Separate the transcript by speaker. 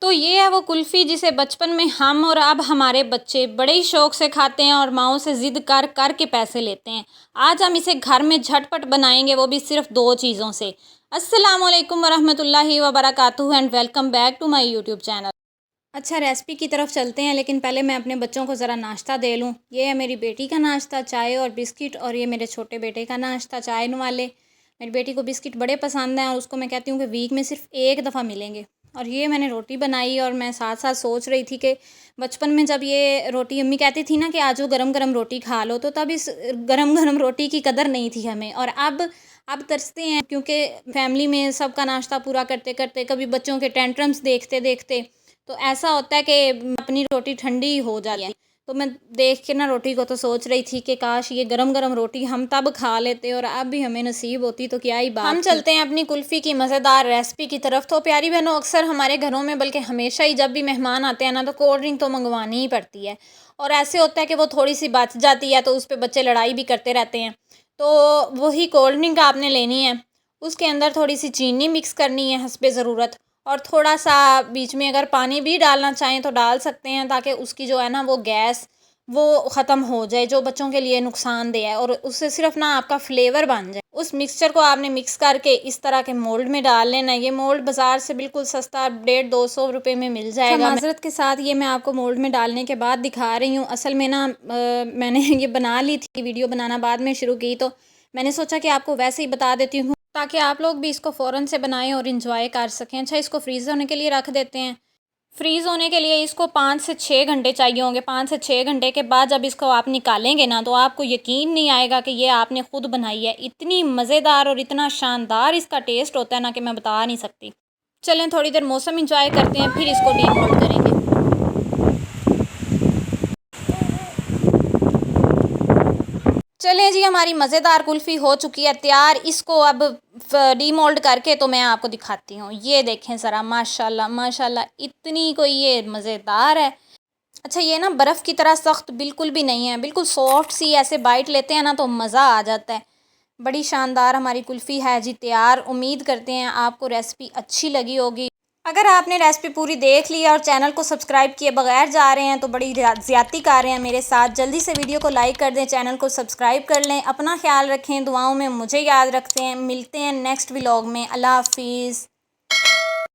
Speaker 1: तो ये है वो कुल्फ़ी जिसे बचपन में हम और अब हमारे बच्चे बड़े ही शौक़ से खाते हैं और माँओं से ज़िद कर कर के पैसे लेते हैं। आज हम इसे घर में झटपट बनाएंगे, वो भी सिर्फ 2 चीज़ों से। अस्सलामुअलैकुम वरहमतुल्लाहि वबरकातुहू and welcome back to my YouTube channel. अच्छा, रेसिपी की तरफ चलते हैं, लेकिन पहले मैं अपने बच्चों को ज़रा नाश्ता दे लूँ। ये है मेरी बेटी का नाश्ता, चाय और बिस्किट, और ये मेरे छोटे बेटे का नाश्ता, चाय वाले। मेरी बेटी को बिस्किट बड़े पसंद हैं और उसको मैं कहती हूँ कि वीक में सिर्फ 1 दफ़ा मिलेंगे। और ये मैंने रोटी बनाई और मैं साथ साथ सोच रही थी कि बचपन में जब ये रोटी अम्मी कहती थी ना कि आज वो गरम गरम रोटी खा लो, तो तब इस गरम गरम रोटी की कदर नहीं थी हमें। और अब तरसते हैं, क्योंकि फैमिली में सबका नाश्ता पूरा करते करते, कभी बच्चों के टेंट्रम्स देखते देखते, तो ऐसा होता है कि अपनी रोटी ठंडी हो जाती है। तो मैं देख के ना रोटी को तो सोच रही थी कि काश ये गरम गरम रोटी हम तब खा लेते और अब भी हमें नसीब होती, तो क्या ही बात। हम चलते हैं अपनी कुल्फ़ी की मज़ेदार रेसिपी की तरफ। तो प्यारी बहनों, अक्सर हमारे घरों में, बल्कि हमेशा ही जब भी मेहमान आते हैं ना, तो कोल्ड ड्रिंक तो मंगवानी ही पड़ती है। और ऐसे होता है कि वो थोड़ी सी बच जाती है तो उस पर बच्चे लड़ाई भी करते रहते हैं। तो वही कोल्ड ड्रिंक आपने लेनी है, उसके अंदर थोड़ी सी चीनी मिक्स करनी है हस्बे ज़रूरत, और थोड़ा सा बीच में अगर पानी भी डालना चाहें तो डाल सकते हैं, ताकि उसकी जो है ना वो गैस वो ख़त्म हो जाए, जो बच्चों के लिए नुकसानदेह है, और उससे सिर्फ ना आपका फ्लेवर बन जाए। उस मिक्सचर को आपने मिक्स करके इस तरह के मोल्ड में डाल लेना है। ये मोल्ड बाज़ार से बिल्कुल सस्ता 150-200 रुपये में मिल जाएगा। माज़रत के साथ ये मैं आपको मोल्ड में डालने के बाद दिखा रही हूँ। असल में ना मैंने ये बना ली थी, वीडियो बनाना बाद में शुरू की, तो मैंने सोचा कि आपको वैसे ही बता देती हूँ, ताकि आप लोग भी इसको फ़ौरन से बनाएं और इंजॉय कर सकें। अच्छा, इसको फ्रीज़ होने के लिए रख देते हैं। फ्रीज़ होने के लिए इसको 5 से 6 घंटे चाहिए होंगे। 5 से 6 घंटे के बाद जब इसको आप निकालेंगे ना, तो आपको यकीन नहीं आएगा कि ये आपने ख़ुद बनाई है। इतनी मज़ेदार और इतना शानदार इसका टेस्ट होता है ना कि मैं बता नहीं सकती। चलें थोड़ी देर मौसम इंजॉय करते हैं, फिर इसको डीमोल्ड करेंगे। चलें जी, हमारी मज़ेदार कुल्फ़ी हो चुकी है तैयार। इसको अब डीमोल्ड करके तो मैं आपको दिखाती हूँ। ये देखें ज़रा, माशाल्लाह माशाल्लाह, इतनी कोई ये मज़ेदार है। अच्छा, ये ना बर्फ़ की तरह सख्त बिल्कुल भी नहीं है, बिल्कुल सॉफ्ट सी, ऐसे बाइट लेते हैं ना तो मज़ा आ जाता है। बड़ी शानदार हमारी कुल्फ़ी है जी तैयार। उम्मीद करते हैं आपको रेसिपी अच्छी लगी होगी। अगर आपने रेसिपी पूरी देख ली और चैनल को सब्सक्राइब किए बगैर जा रहे हैं तो बड़ी ज़्यादती कर रहे हैं मेरे साथ। जल्दी से वीडियो को लाइक कर दें, चैनल को सब्सक्राइब कर लें। अपना ख्याल रखें, दुआओं में मुझे याद रखते हैं। मिलते हैं नेक्स्ट व्लॉग में। अल्लाह हाफ़िज़।